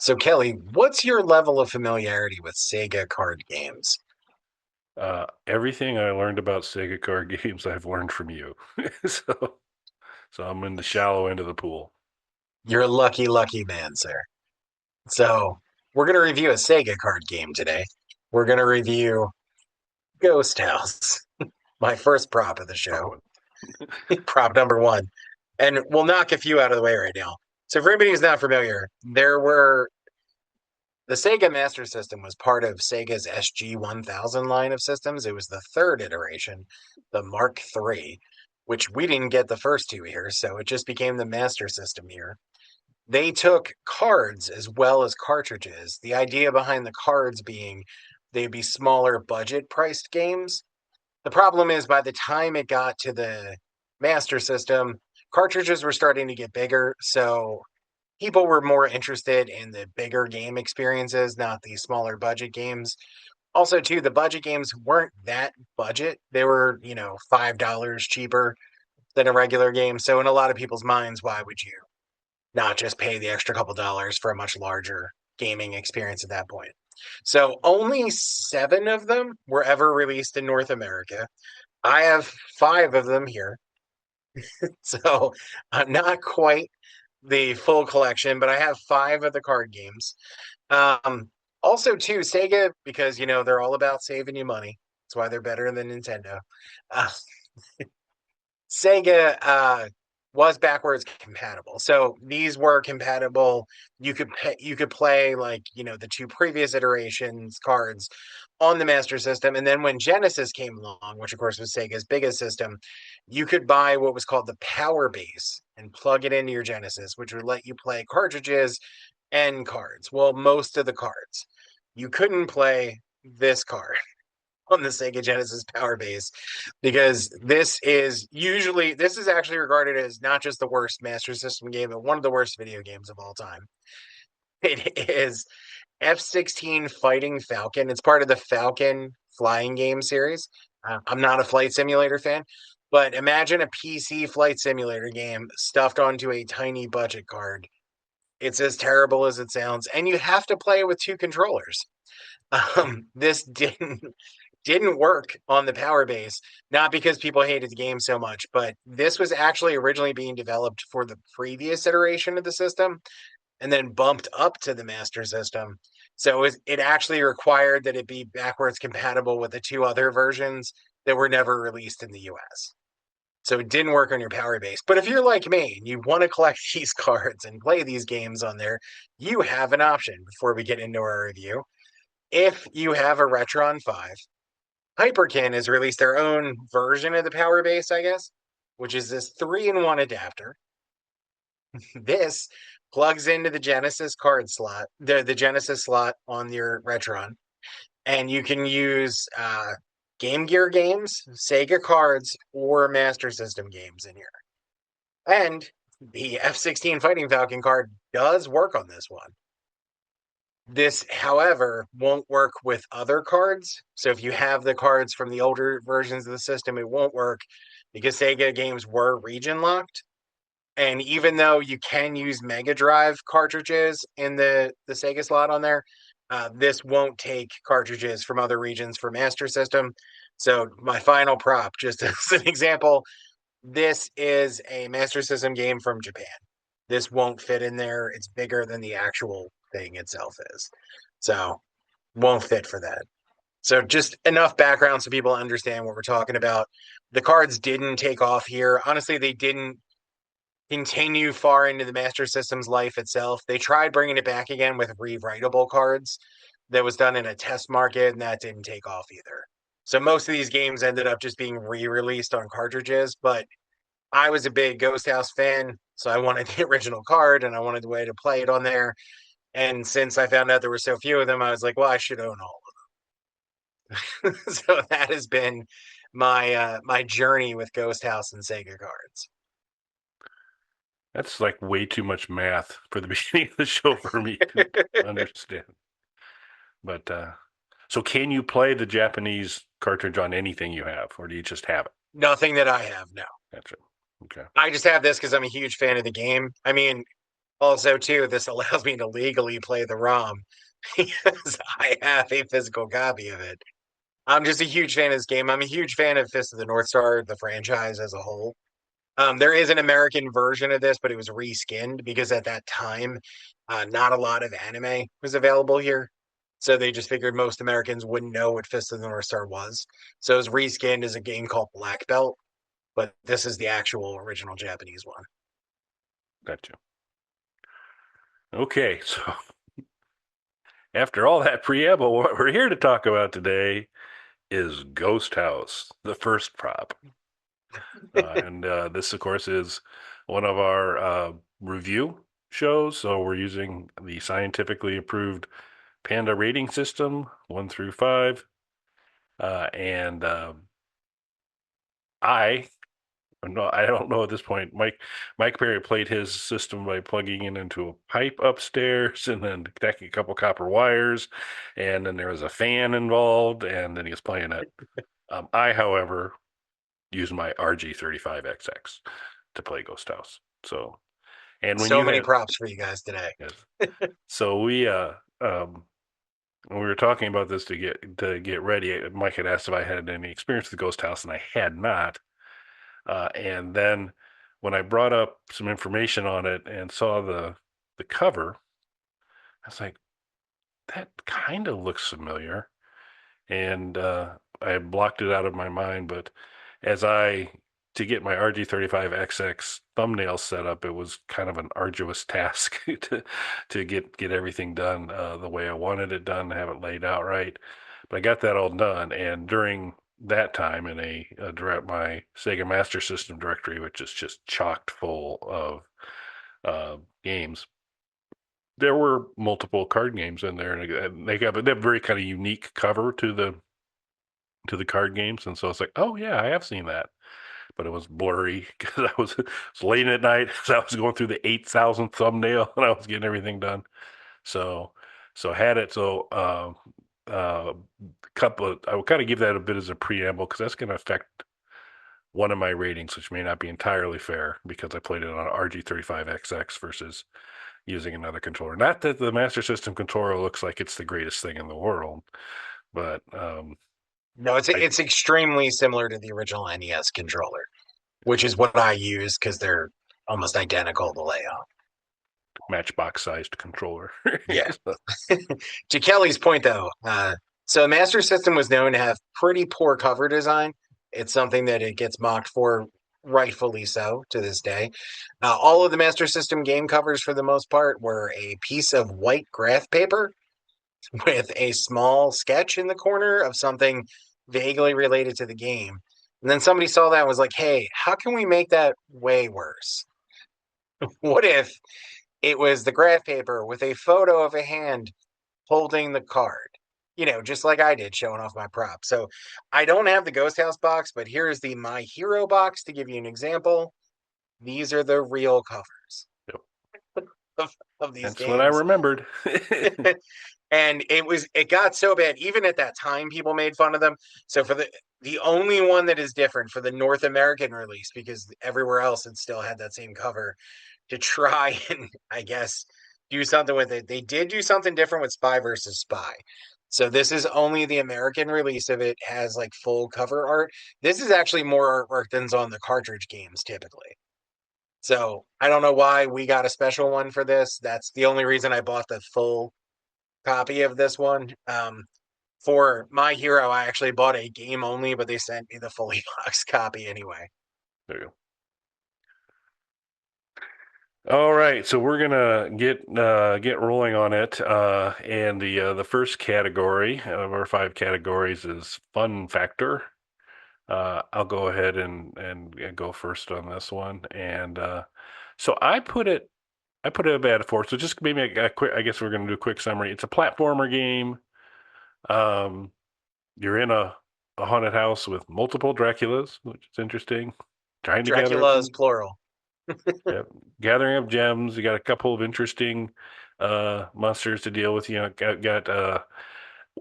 So, Kelly, what's your level of familiarity with Sega card games? Everything I learned about Sega card games, I've learned from you. So, so I'm in the shallow end of the pool. You're a lucky, lucky man, sir. So, we're going to review a Sega card game today. We're going to review Ghost House, my first prop of the show, Oh, prop number one. And we'll knock a few out of the way right now. So, for anybody who's not familiar, the Sega Master System was part of Sega's SG-1000 line of systems. It was the third iteration, the Mark III, which we didn't get the first two here, so it just became the Master System here. They took cards as well as cartridges. The idea behind the cards being they'd be smaller budget priced games. The problem is by the time it got to the Master System, cartridges were starting to get bigger, so people were more interested in the bigger game experiences, not the smaller budget games. Also, too, the budget games weren't that budget. They were, $5 cheaper than a regular game. So, in a lot of people's minds, why would you not just pay the extra couple dollars for a much larger gaming experience at that point? So, only seven of them were ever released in North America. I have five of them here. So, not quite the full collection, but I have five of the card games. Um, Also, too, Sega, because they're all about saving you money. That's why they're better than Nintendo. Uh, Sega was backwards compatible, so these were compatible. You could play like the two previous iterations cards on the Master System, and then when Genesis came along, which of course was Sega's biggest system, you could buy what was called the Power Base and plug it into your Genesis, which would let you play cartridges and cards. Well, most of the cards. You couldn't play this card on the Sega Genesis Power Base because this is actually regarded as not just the worst Master System game, but one of the worst video games of all time. It is F-16 Fighting Falcon. It's part of the Falcon flying game series. I'm not a flight simulator fan, but imagine a PC flight simulator game stuffed onto a tiny budget card. It's as terrible as it sounds, and you have to play with two controllers. This didn't work on the Power Base, not because people hated the game so much, but this was actually originally being developed for the previous iteration of the system and then bumped up to the Master System. So it actually required that it be backwards compatible with the two other versions that were never released in the US. So it didn't work on your Power Base. But if you're like me and you want to collect these cards and play these games on there, you have an option before we get into our review. If you have a Retron 5, Hyperkin has released their own version of the Power Base, I guess, which is this 3-in-1 adapter. This plugs into the Genesis card slot, the Genesis slot on your Retron, and you can use Game Gear games, Sega cards, or Master System games in here. And the F-16 Fighting Falcon card does work on this one. This, however, won't work with other cards. So if you have the cards from the older versions of the system, it won't work because Sega games were region locked. And even though you can use Mega Drive cartridges in the Sega slot on there, this won't take cartridges from other regions for Master System. So my final prop, just as an example, this is a Master System game from Japan. This won't fit in there. It's bigger than the actual thing itself is. So won't fit for that. So just enough background so people understand what we're talking about. The cards didn't take off here. Honestly, they didn't continue far into the Master System's life itself. They tried bringing it back again with rewritable cards that was done in a test market, and that didn't take off either. So most of these games ended up just being re-released on cartridges, but I was a big Ghost House fan, so I wanted the original card and I wanted the way to play it on there. And since I found out there were so few of them, I was like, well, I should own all of them. So that has been my journey with Ghost House and Sega cards. that's like way too much math for the beginning of the show for me to understand. But so can you play the Japanese cartridge on anything you have, or do you just have it? Nothing that I have, no. That's it. Okay. I just have this because I'm a huge fan of the game. I mean, Also, too, this allows me to legally play the ROM because I have a physical copy of it. I'm just a huge fan of this game. I'm a huge fan of Fist of the North Star, the franchise as a whole. There is an American version of this, but it was reskinned because at that time, not a lot of anime was available here. So they just figured most Americans wouldn't know what Fist of the North Star was. So it was reskinned as a game called Black Belt, but this is the actual original Japanese one. Gotcha. Okay, so after all that preamble, what we're here to talk about today is Ghost House, the first prop. And this, of course, is one of our review shows. So we're using the scientifically approved Panda rating system, 1 through 5. And I no, I don't know at this point. Mike Perry played his system by plugging it into a pipe upstairs and then connecting a couple copper wires, and then there was a fan involved, and then he was playing it. I, however, used my RG35XX to play Ghost House. So, and when So you many have, props for you guys today. yes. So when we were talking about this to get ready, Mike had asked if I had any experience with Ghost House, and I had not. And then when I brought up some information on it and saw the cover, I was like, that kind of looks familiar. And I blocked it out of my mind. But as to get my RG35XX thumbnail set up, it was kind of an arduous task to get everything done the way I wanted it done, have it laid out right. But I got that all done. And during that time in my Sega Master System directory, which is just chocked full of games, there were multiple card games in there, and they have a very kind of unique cover to the card games, and so it's like, oh yeah, I have seen that, but it was blurry because it's late at night, so I was going through the 8,000th thumbnail and I was getting everything done. So I had it. So I will kind of give that a bit as a preamble because that's going to affect one of my ratings, which may not be entirely fair because I played it on RG35XX versus using another controller. Not that the Master System controller looks like it's the greatest thing in the world, but No, I it's extremely similar to the original NES controller, which is what I use because they're almost identical to layout. matchbox sized controller. Yeah. So, To Kelly's point, though, so Master System was known to have pretty poor cover design. It's something that it gets mocked for, rightfully so, to this day. All of the Master System game covers, for the most part, were a piece of white graph paper with a small sketch in the corner of something vaguely related to the game. And then somebody saw that and was like, hey, how can we make that way worse? What if it was the graph paper with a photo of a hand holding the card? You know, just like I did, showing off my prop. So I don't have the Ghost House box, but here's the My Hero box to give you an example. These are the real covers yep. of these That's what I games. remembered. And it got so bad, even at that time, people made fun of them. So for the only one that is different for the North American release, because everywhere else it still had that same cover, to try and I guess do something with it. They did do something different with Spy versus Spy. So this is only the American release of it, has like full cover art. This is actually more artwork than's on the cartridge games typically. So I don't know why we got a special one for this. That's the only reason I bought the full copy of this one. For My Hero, I actually bought a game only, but they sent me the fully boxed copy anyway. There you go. All right, so we're gonna get rolling on it, and the first category of our 5 categories is fun factor. I'll go ahead and go first on this one, and so I put it at a 4. So just maybe a quick. I guess we're gonna do a quick summary. It's a platformer game. Um, you're in a haunted house with multiple Draculas, which is interesting. Trying to gather up Dracula's some, plural. yep, gathering up gems. You got a couple of interesting monsters to deal with. You know, got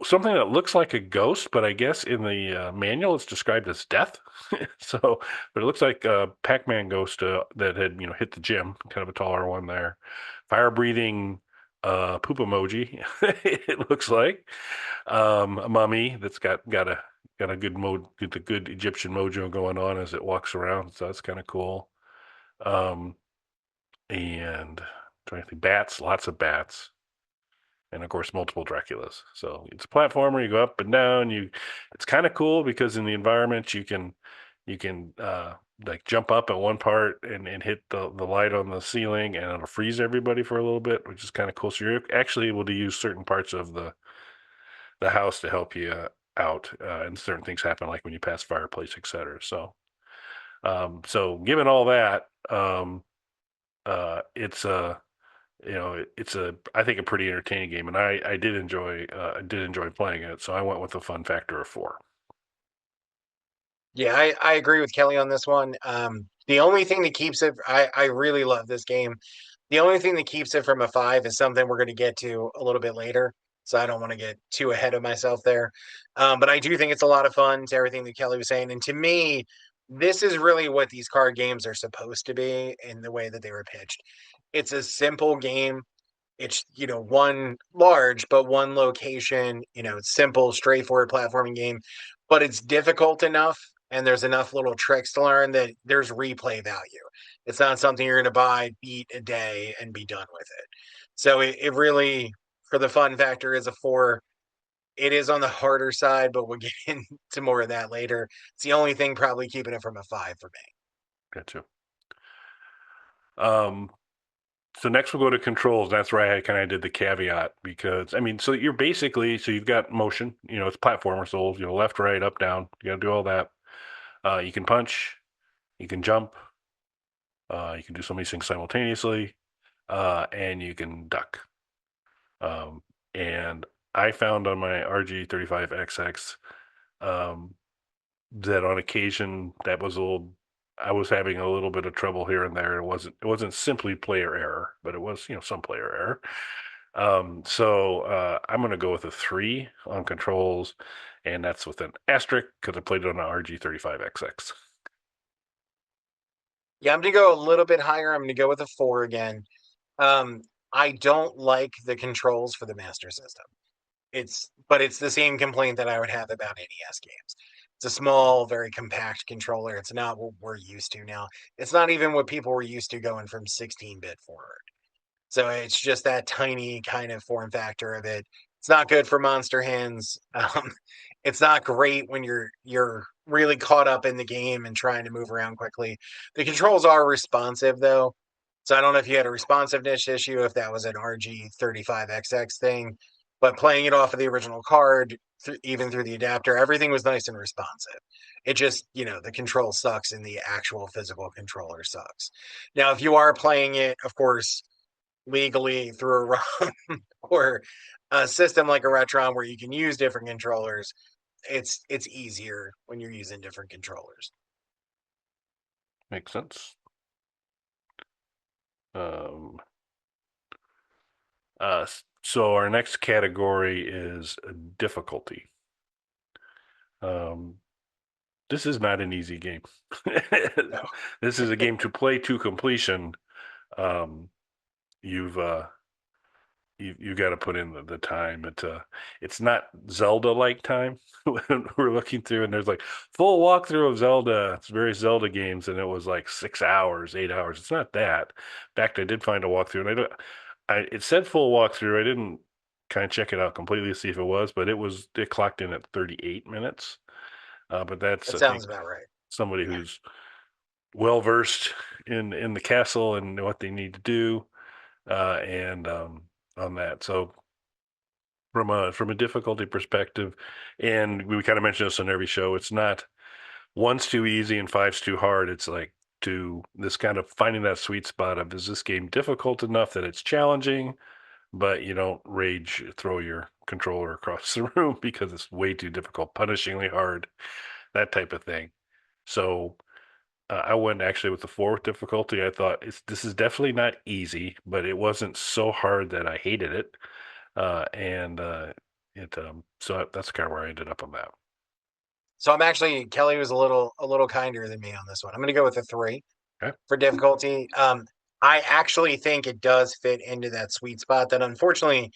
something that looks like a ghost, but I guess in the manual it's described as death. So, but it looks like a Pac-Man ghost that had hit the gym, kind of a taller one there. fire breathing poop emoji. It looks like a mummy that's got a good mode, the good Egyptian mojo going on as it walks around. So that's kind of cool. Um, and trying to think, bats, lots of bats, and of course multiple Draculas. So it's a platformer. You go up and down. It's kind of cool because in the environment you can like jump up at one part and hit the light on the ceiling, and it'll freeze everybody for a little bit, which is kind of cool. So you're actually able to use certain parts of the house to help you out, and certain things happen like when you pass fireplace, etc. So given all that, it's a it's a I think a pretty entertaining game, and I did enjoy playing it. So I went with a fun factor of 4. Yeah, I agree with Kelly on this one. The only thing that keeps it, I really love this game. The only thing that keeps it from a five is something we're going to get to a little bit later. So I don't want to get too ahead of myself there. But I do think it's a lot of fun to everything that Kelly was saying. And to me, this is really what these card games are supposed to be in the way that they were pitched. It's a simple game. It's, one large, but one location, it's simple, straightforward platforming game, but it's difficult enough and there's enough little tricks to learn that there's replay value. It's not something you're going to buy, beat a day, and be done with it. So it really, for the fun factor, is a four. It is on the harder side, but we'll get into more of that later. It's the only thing probably keeping it from a five for me. Gotcha. Um, so next we'll go to controls. That's where I kind of did the caveat because I mean, so you're basically so you've got motion. It's platformer, so left, right, up, down. You got to do all that. You can punch, you can jump, you can do so many things simultaneously, and you can duck. Um, and I found on my RG35XX um, that on occasion I was having a little bit of trouble here and there. It wasn't simply player error, but it was some player error. So I'm going to go with a 3 on controls, and that's with an asterisk because I played it on an RG35XX. Yeah, I'm going to go a little bit higher. I'm going to go with a four again. Um, I don't like the controls for the Master System. But it's the same complaint that I would have about NES games. It's a small, very compact controller. It's not what we're used to now. It's not even what people were used to going from 16-bit forward. So it's just that tiny kind of form factor of it. It's not good for monster hands. It's not great when you're really caught up in the game and trying to move around quickly. The controls are responsive though. So I don't know if you had a responsiveness issue, if that was an RG35XX thing, but playing it off of the original card, even through the adapter, everything was nice and responsive. It just, the control sucks and the actual physical controller sucks. Now, if you are playing it, of course, legally through a ROM or a system like a Retron where you can use different controllers, it's easier when you're using different controllers. Makes sense. Um, so our next category is difficulty. Um, this is not an easy game. No. This is a game to play to completion. Um, you've you got to put in the time. It's not Zelda like time when we're looking through, and there's like full walkthrough of Zelda. It's various Zelda games, and it was like 6 hours, 8 hours. It's not that. In fact, I did find a walkthrough, and it said full walkthrough. I didn't kind of check it out completely to see if it was, but it clocked in at 38 minutes. But that's That I think sounds about right. somebody who's well versed in the castle and what they need to do, and on that. So from a difficulty perspective, and we kind of mentioned this on every show, it's not one's too easy and five's too hard. It's like to this kind of finding that sweet spot of is this game difficult enough that it's challenging, but you don't rage throw your controller across the room because it's way too difficult, punishingly hard, that type of thing. So I went actually with the 4 with difficulty. I thought this is definitely not easy, but it wasn't so hard that I hated it. And it so that's kind of where I ended up on that. So I'm actually Kelly was a little kinder than me on this one. I'm going to go with a three Okay. for difficulty. I actually think it does fit into that sweet spot that unfortunately,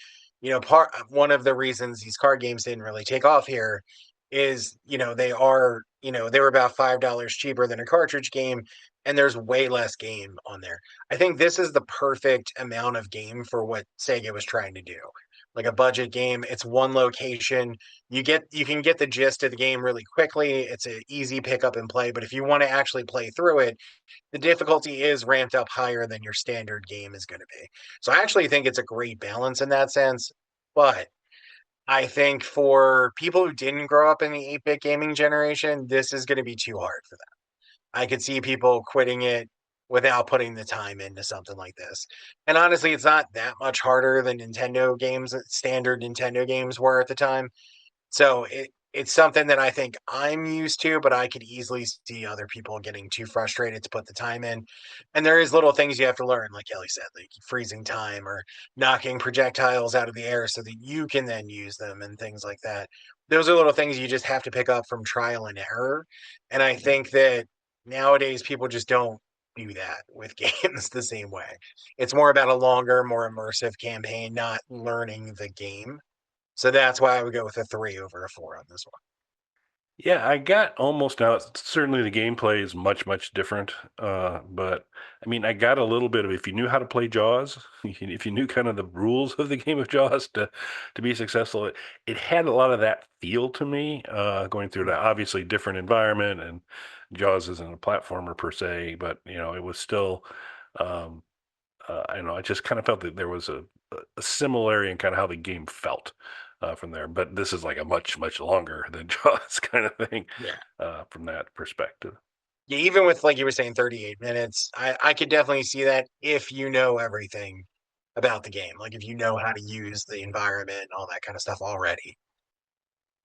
part one of the reasons these card games didn't really take off here is, they were about $5 cheaper than a cartridge game and there's way less game on there. I think this is the perfect amount of game for what Sega was trying to do. Like a budget game, it's one location. You can get the gist of the game really quickly. It's an easy pick up and play, but if you want to actually play through it, the difficulty is ramped up higher than your standard game is going to be. So I actually think it's a great balance in that sense. But I think for people who didn't grow up in the 8-bit gaming generation, this is going to be too hard for them. I could see people quitting it without putting the time into something like this. And honestly, it's not that much harder than Nintendo games, standard Nintendo games were at the time. So it's something that I think I'm used to, but I could easily see other people getting too frustrated to put the time in. And there is little things you have to learn, like Kelly said, like freezing time or knocking projectiles out of the air so that you can then use them and things like that. Those are little things you just have to pick up from trial and error. And I think that nowadays people just don't do that with games the same way. It's more about a longer, more immersive campaign, not learning the game. So that's why I would go with a 3 over a 4 on this one. Yeah, I got almost now. Certainly, the gameplay is much, much different. But I mean, I got a little bit of if you knew how to play Jaws, if you knew kind of the rules of the game of Jaws to be successful, it had a lot of that feel to me. Going through that obviously different environment, and Jaws isn't a platformer per se, but it was still. Um, I don't know. I just kind of felt that there was a similarity in kind of how the game felt from there. But this is like a much, much longer than Jaws kind of thing Yeah. from that perspective. Yeah, even with like you were saying 38 minutes, I could definitely see that if you know everything about the game. Like if you know how to use the environment and all that kind of stuff already,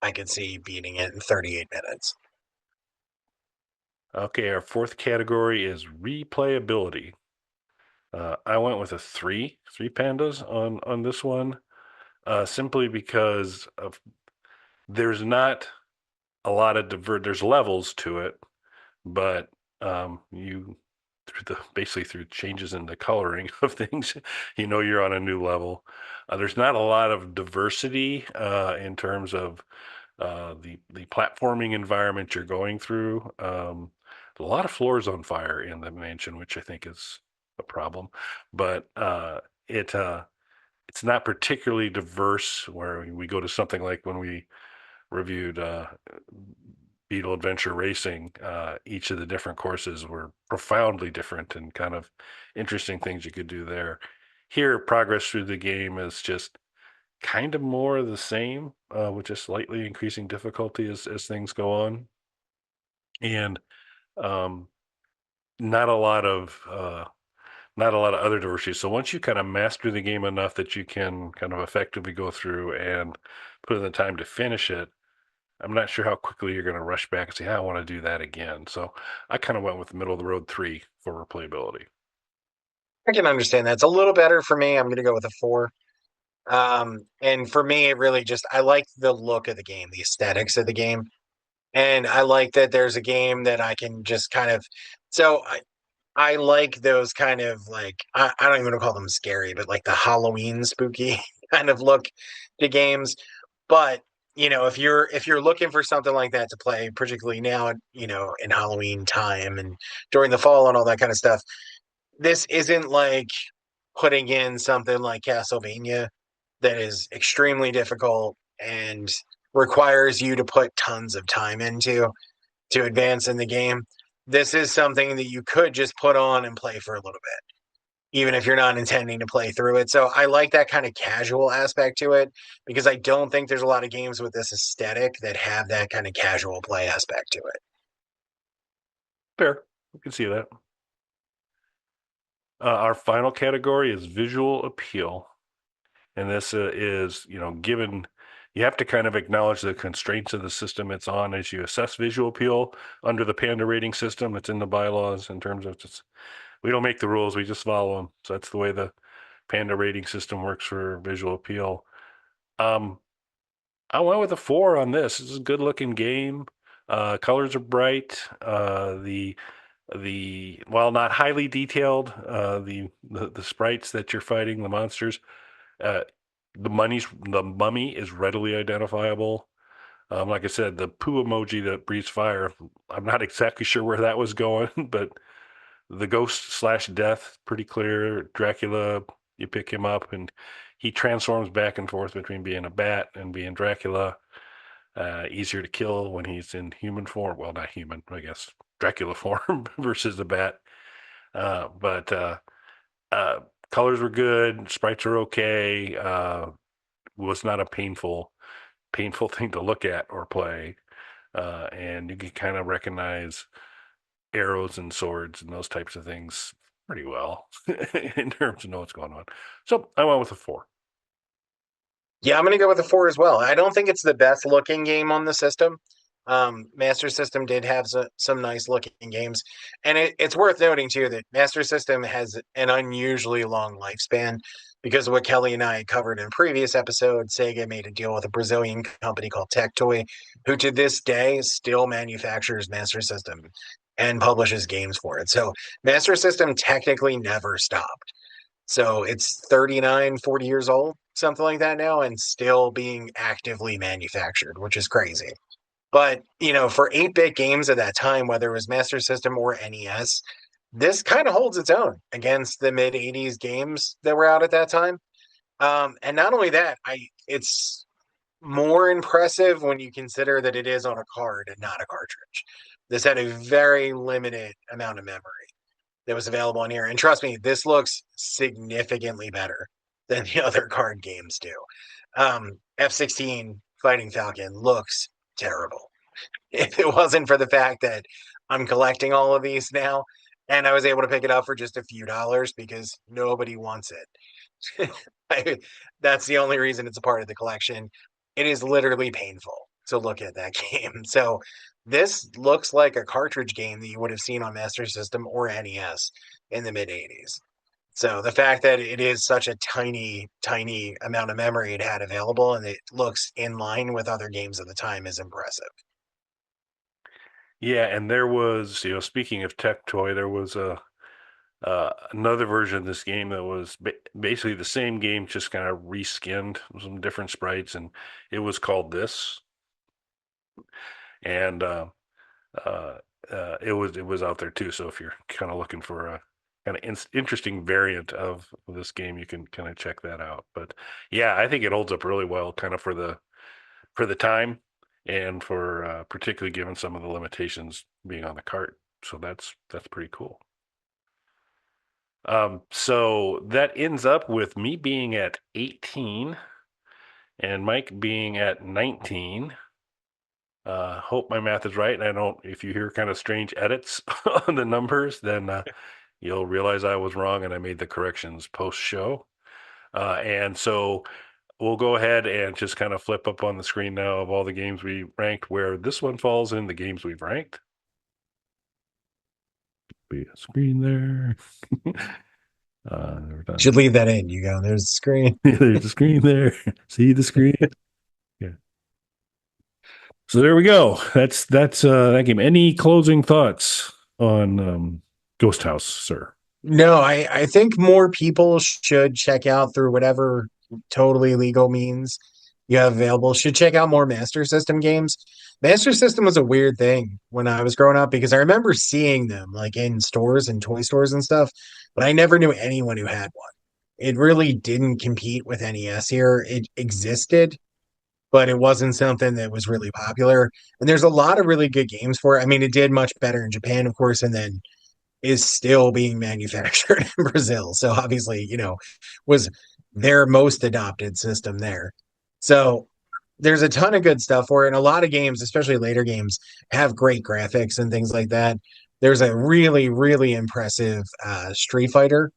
I could see beating it in 38 minutes. Okay, our fourth category is replayability. I went with a three pandas on this one, simply because of there's not a lot of there's levels to it, but you through the basically through changes in the coloring of things, you're on a new level. There's not a lot of diversity in terms of the platforming environment you're going through. A lot of floors on fire in the mansion, which I think is a problem, but it's not particularly diverse. Where we go to something like when we reviewed Beetle Adventure Racing, each of the different courses were profoundly different and kind of interesting things you could do there. Here, progress through the game is just kind of more of the same, with just slightly increasing difficulty as things go on, and um, not a lot of not a lot of other diversity. So once you kind of master the game enough that you can kind of effectively go through and put in the time to finish it, I'm not sure how quickly you're going to rush back and say, "I want to do that again." So I kind of went with middle of the road three for replayability. I can understand that. It's a little better for me. I'm going to go with a 4. And for me, it really just, I like the look of the game, the aesthetics of the game. And I like that there's a game that I can just kind of, so I like those kind of like I don't even want to call them scary, but like the Halloween spooky kind of look to games. But if you're looking for something like that to play, particularly now, in Halloween time and during the fall and all that kind of stuff, this isn't like putting in something like Castlevania that is extremely difficult and requires you to put tons of time into to advance in the game. This is something that you could just put on and play for a little bit, even if you're not intending to play through it. So I like that kind of casual aspect to it because I don't think there's a lot of games with this aesthetic that have that kind of casual play aspect to it. Fair, you can see that. Our final category is visual appeal. And this is, given you have to kind of acknowledge the constraints of the system it's on as you assess visual appeal under the Panda rating system that's in the bylaws in terms of just, we don't make the rules, we just follow them. So that's the way the Panda rating system works for visual appeal. Um, I went with a 4 on this. This is a good looking game. Colors are bright. The while not highly detailed, the sprites that you're fighting, the monsters, uh, the mummy is readily identifiable. Like I said, the poo emoji that breathes fire, I'm not exactly sure where that was going, but the ghost slash death, pretty clear. Dracula, you pick him up and he transforms back and forth between being a bat and being Dracula. Easier to kill when he's in human form. Well, not human, I guess, Dracula form versus the bat. But uh, colors were good, sprites are okay. Was not a painful thing to look at or play. And you can kind of recognize arrows and swords and those types of things pretty well in terms of know what's going on. So I went with a 4. Yeah, I'm going to go with a 4 as well. I don't think it's the best looking game on the system. Master System did have some nice looking games. And it's worth noting, too, that Master System has an unusually long lifespan because of what Kelly and I covered in a previous episode. Sega made a deal with a Brazilian company called Tectoy, who to this day still manufactures Master System and publishes games for it. So Master System technically never stopped. So it's 39, 40 years old, something like that now, and still being actively manufactured, which is crazy. But, for 8-bit games at that time, whether it was Master System or NES, this kind of holds its own against the mid 80s games that were out at that time. And not only that, it's more impressive when you consider that it is on a card and not a cartridge. This had a very limited amount of memory that was available on here. And trust me, this looks significantly better than the other card games do. F-16 Fighting Falcon looks terrible. If it wasn't for the fact that I'm collecting all of these now, and I was able to pick it up for just a few dollars because nobody wants it. That's the only reason it's a part of the collection. It is literally painful to look at that game. So this looks like a cartridge game that you would have seen on Master System or NES in the mid 80s. So the fact that it is such a tiny, tiny amount of memory it had available and it looks in line with other games of the time is impressive. Yeah, and there was, speaking of tech toy, there was another version of this game that was basically the same game, just kind of reskinned, some different sprites, and it was called This. And it was out there too. So if you're kind of looking for a kind of interesting variant of this game, you can kind of check that out. But yeah, I think it holds up really well, kind of for the time, and for particularly given some of the limitations being on the cart. So that's pretty cool. So that ends up with me being at 18 and Mike being at 19. Hope my math is right. And I don't, if you hear kind of strange edits on the numbers, then you'll realize I was wrong and I made the corrections post show. And so we'll go ahead and just kind of flip up on the screen now of all the games we ranked, where this one falls in the games we've ranked. Be a screen there. We're done. Should leave that in. You go, there's the screen. There's the screen there. See the screen? Yeah. So there we go. That's that game. Any closing thoughts on Ghost House, sir? No, I think more people should check out through whatever totally legal means you have available. Should check out more Master System games. Master System was a weird thing when I was growing up because I remember seeing them like in stores and toy stores and stuff, but I never knew anyone who had one. It really didn't compete with NES here. It existed, but it wasn't something that was really popular. And there's a lot of really good games for it. I mean, it did much better in Japan, of course, and then is still being manufactured in Brazil. So obviously, was their most adopted system there. So there's a ton of good stuff for it. And a lot of games, especially later games, have great graphics and things like that. There's a really, really impressive Street Fighter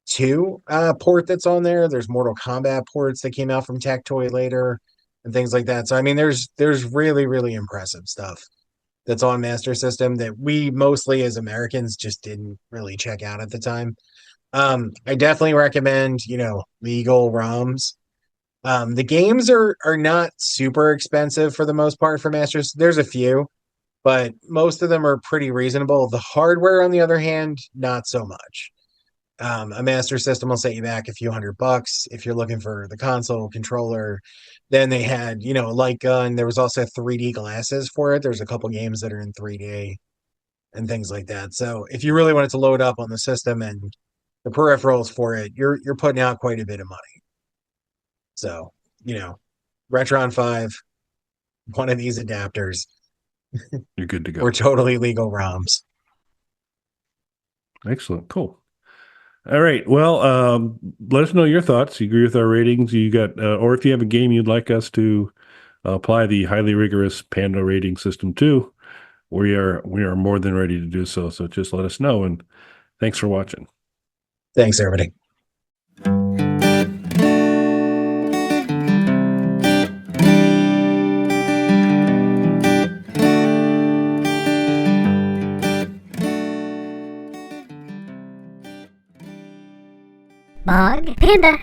2 port that's on there. There's Mortal Kombat ports that came out from Tectoy later and things like that. So I mean, there's really, really impressive stuff that's on Master System that we mostly as Americans just didn't really check out at the time. I definitely recommend, legal ROMs. The games are not super expensive for the most part for Masters. There's a few, but most of them are pretty reasonable. The hardware, on the other hand, not so much. A Master System will set you back a few $100 if you're looking for the console controller. Then they had, a light gun. There was also 3D glasses for it. There's a couple games that are in 3D and things like that. So if you really wanted to load up on the system and the peripherals for it, you're putting out quite a bit of money. So, Retron 5, one of these adapters, You're good to were go. totally legal ROMs. Excellent. Cool. All right. Well, let us know your thoughts. You agree with our ratings? You got, or if you have a game you'd like us to apply the highly rigorous Panda rating system to, we are more than ready to do so. So just let us know. And thanks for watching. Thanks, everybody. Bog Panda.